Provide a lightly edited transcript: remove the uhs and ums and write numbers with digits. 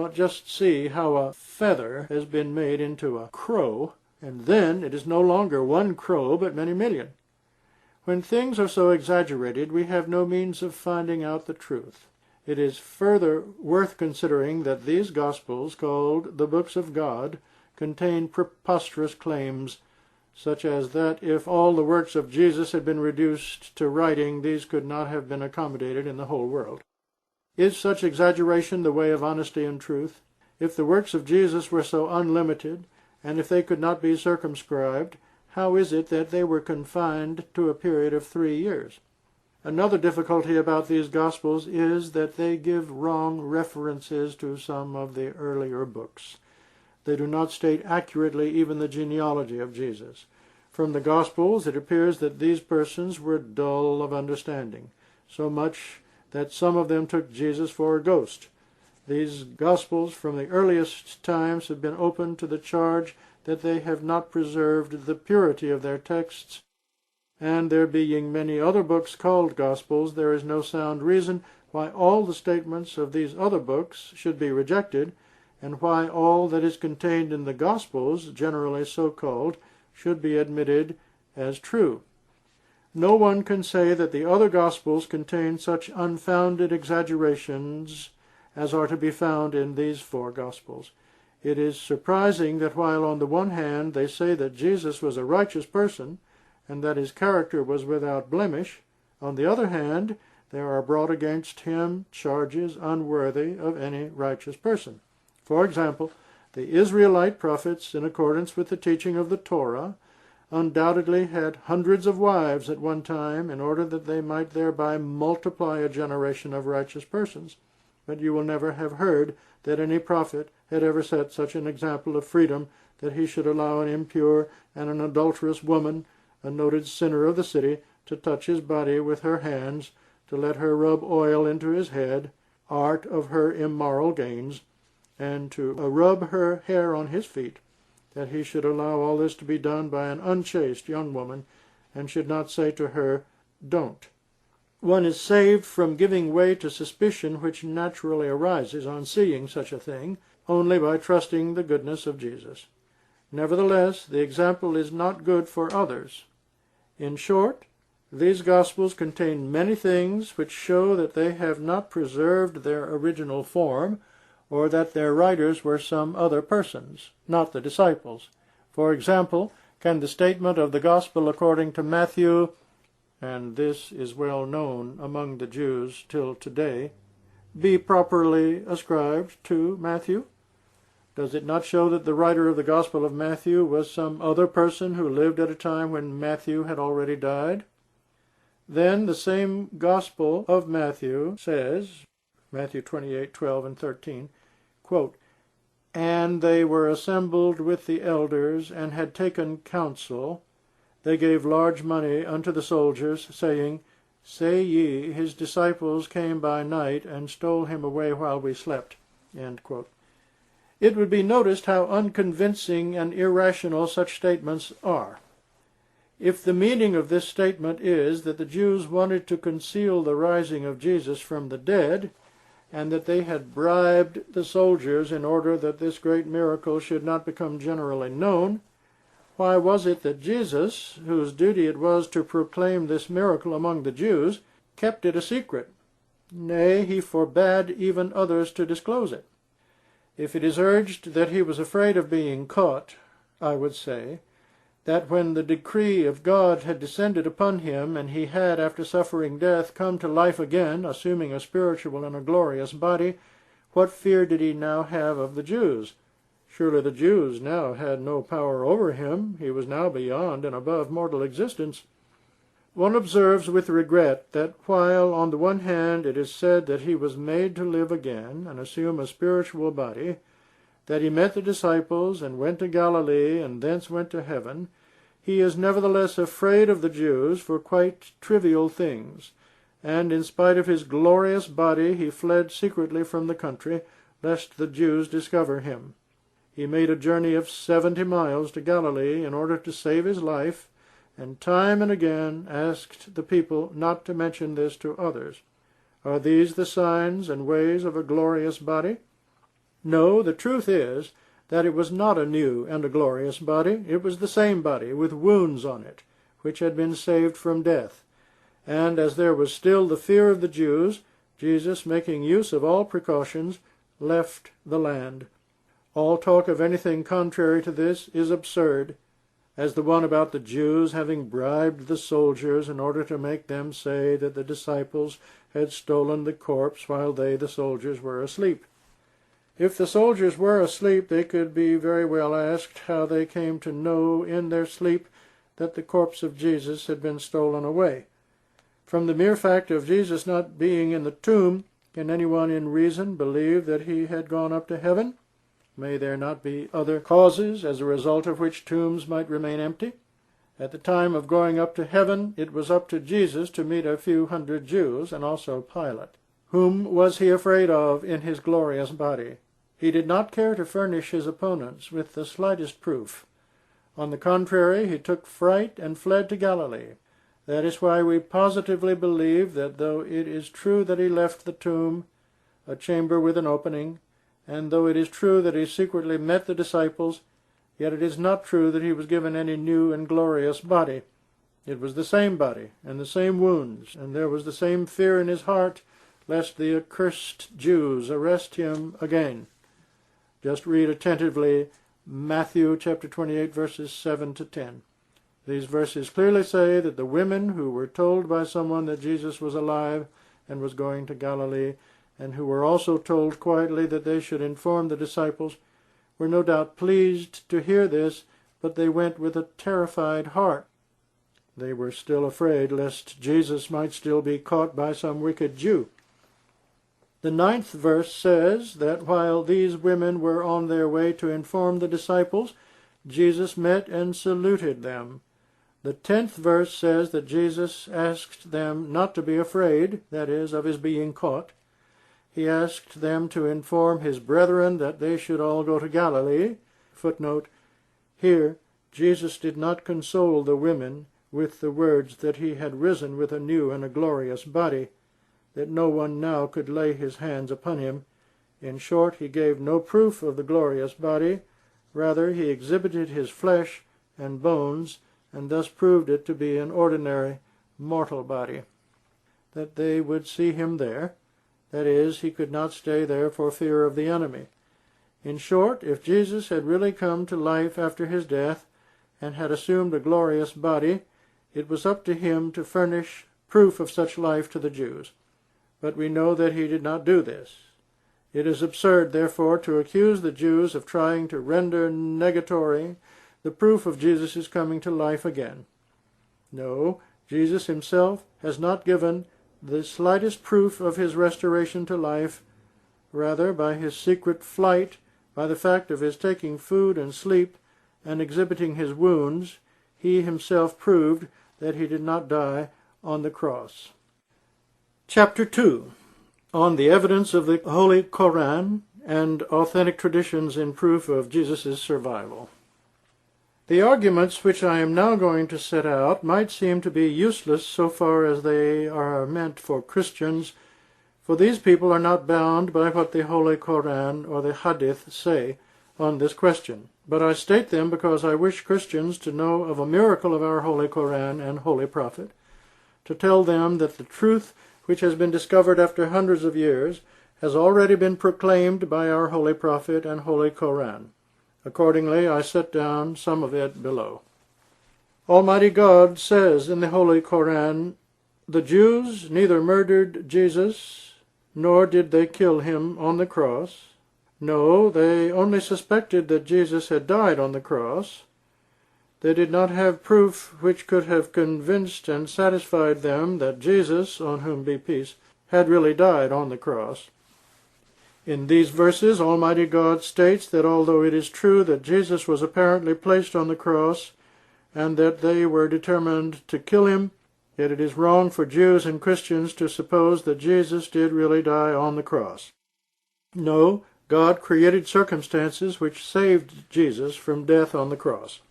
cannot just see how a feather has been made into a crow, and then it is no longer one crow but many million. When things are so exaggerated, we have no means of finding out the truth. It is further worth considering that these Gospels, called the books of God, contain preposterous claims, such as that if all the works of Jesus had been reduced to writing, these could not have been accommodated in the whole world. Is such exaggeration the way of honesty and truth? If the works of Jesus were so unlimited, and if they could not be circumscribed, how is it that they were confined to a period of 3 years? Another difficulty about these Gospels is that they give wrong references to some of the earlier books. They do not state accurately even the genealogy of Jesus. From the Gospels it appears that these persons were dull of understanding, so much that some of them took Jesus for a ghost. These Gospels from the earliest times have been open to the charge that they have not preserved the purity of their texts, and there being many other books called Gospels, there is no sound reason why all the statements of these other books should be rejected, and why all that is contained in the Gospels, generally so called, should be admitted as true. No one can say that the other Gospels contain such unfounded exaggerations as are to be found in these 4 Gospels. It is surprising that while on the one hand they say that Jesus was a righteous person, and that his character was without blemish, on the other hand there are brought against him charges unworthy of any righteous person. For example, the Israelite prophets, in accordance with the teaching of the Torah, undoubtedly had hundreds of wives at one time in order that they might thereby multiply a generation of righteous persons. But you will never have heard that any prophet had ever set such an example of freedom that he should allow an impure and an adulterous woman, a noted sinner of the city, to touch his body with her hands, to let her rub oil into his head, art of her immoral gains, and to rub her hair on his feet, that he should allow all this to be done by an unchaste young woman, and should not say to her, "Don't." One is saved from giving way to suspicion which naturally arises on seeing such a thing, only by trusting the goodness of Jesus. Nevertheless, the example is not good for others. In short, these Gospels contain many things which show that they have not preserved their original form, or that their writers were some other persons, not the disciples. For example, can the statement of the Gospel according to Matthew, and this is well known among the Jews till today, be properly ascribed to Matthew? Does it not show that the writer of the Gospel of Matthew was some other person who lived at a time when Matthew had already died? Then the same Gospel of Matthew says, Matthew 28:12 and 13, quote, "And they were assembled with the elders, and had taken counsel. They gave large money unto the soldiers, saying, Say ye, his disciples came by night, and stole him away while we slept." End quote. It would be noticed how unconvincing and irrational such statements are. If the meaning of this statement is that the Jews wanted to conceal the rising of Jesus from the dead, and that they had bribed the soldiers in order that this great miracle should not become generally known, why was it that Jesus, whose duty it was to proclaim this miracle among the Jews, kept it a secret? Nay, he forbade even others to disclose it. If it is urged that he was afraid of being caught, I would say that when the decree of God had descended upon him, and he had, after suffering death, come to life again, assuming a spiritual and a glorious body, what fear did he now have of the Jews? Surely the Jews now had no power over him. He was now beyond and above mortal existence. One observes with regret that while on the one hand it is said that he was made to live again and assume a spiritual body, that he met the disciples and went to Galilee and thence went to heaven, he is nevertheless afraid of the Jews for quite trivial things, and in spite of his glorious body he fled secretly from the country, lest the Jews discover him. He made a journey of 70 miles to Galilee in order to save his life, and time and again asked the people not to mention this to others. Are these the signs and ways of a glorious body? No, the truth is that it was not a new and a glorious body. It was the same body with wounds on it, which had been saved from death. And as there was still the fear of the Jews, Jesus, making use of all precautions, left the land. All talk of anything contrary to this is absurd, as the one about the Jews having bribed the soldiers in order to make them say that the disciples had stolen the corpse while they, the soldiers, were asleep. If the soldiers were asleep, they could be very well asked how they came to know in their sleep that the corpse of Jesus had been stolen away. From the mere fact of Jesus not being in the tomb, can anyone in reason believe that he had gone up to heaven? May there not be other causes as a result of which tombs might remain empty? At the time of going up to heaven, it was up to Jesus to meet a few hundred Jews, and also Pilate. Whom was he afraid of in his glorious body? He did not care to furnish his opponents with the slightest proof. On the contrary, he took fright and fled to Galilee. That is why we positively believe that though it is true that he left the tomb, a chamber with an opening, and though it is true that he secretly met the disciples, yet it is not true that he was given any new and glorious body. It was the same body, and the same wounds, and there was the same fear in his heart, lest the accursed Jews arrest him again. Just read attentively Matthew chapter 28, verses 7 to 10. These verses clearly say that the women who were told by someone that Jesus was alive and was going to Galilee, and who were also told quietly that they should inform the disciples, were no doubt pleased to hear this, but they went with a terrified heart. They were still afraid lest Jesus might still be caught by some wicked Jew. The 9th verse says that while these women were on their way to inform the disciples, Jesus met and saluted them. The 10th verse says that Jesus asked them not to be afraid, that is, of his being caught. He asked them to inform his brethren that they should all go to Galilee. Footnote, here, Jesus did not console the women with the words that he had risen with a new and a glorious body, that no one now could lay his hands upon him. In short, he gave no proof of the glorious body. Rather, he exhibited his flesh and bones, and thus proved it to be an ordinary mortal body. That they would see him there, that is, he could not stay there for fear of the enemy. In short, if Jesus had really come to life after his death, and had assumed a glorious body, it was up to him to furnish proof of such life to the Jews. But we know that he did not do this. It is absurd, therefore, to accuse the Jews of trying to render negatory the proof of Jesus' coming to life again. No, Jesus himself has not given the slightest proof of his restoration to life. Rather, by his secret flight, by the fact of his taking food and sleep, and exhibiting his wounds, he himself proved that he did not die on the cross. Chapter 2. On the evidence of the Holy Koran and authentic traditions in proof of Jesus' survival. The arguments which I am now going to set out might seem to be useless so far as they are meant for Christians, for these people are not bound by what the Holy Koran or the Hadith say on this question. But I state them because I wish Christians to know of a miracle of our Holy Koran and Holy Prophet, to tell them that the truth which has been discovered after hundreds of years has already been proclaimed by our Holy Prophet and Holy Koran. Accordingly, I set down some of it below. Almighty God says in the Holy Koran, "The Jews neither murdered Jesus, nor did they kill him on the cross. No, they only suspected that Jesus had died on the cross. They did not have proof which could have convinced and satisfied them that Jesus, on whom be peace, had really died on the cross." In these verses, Almighty God states that although it is true that Jesus was apparently placed on the cross, and that they were determined to kill him, yet it is wrong for Jews and Christians to suppose that Jesus did really die on the cross. No, God created circumstances which saved Jesus from death on the cross.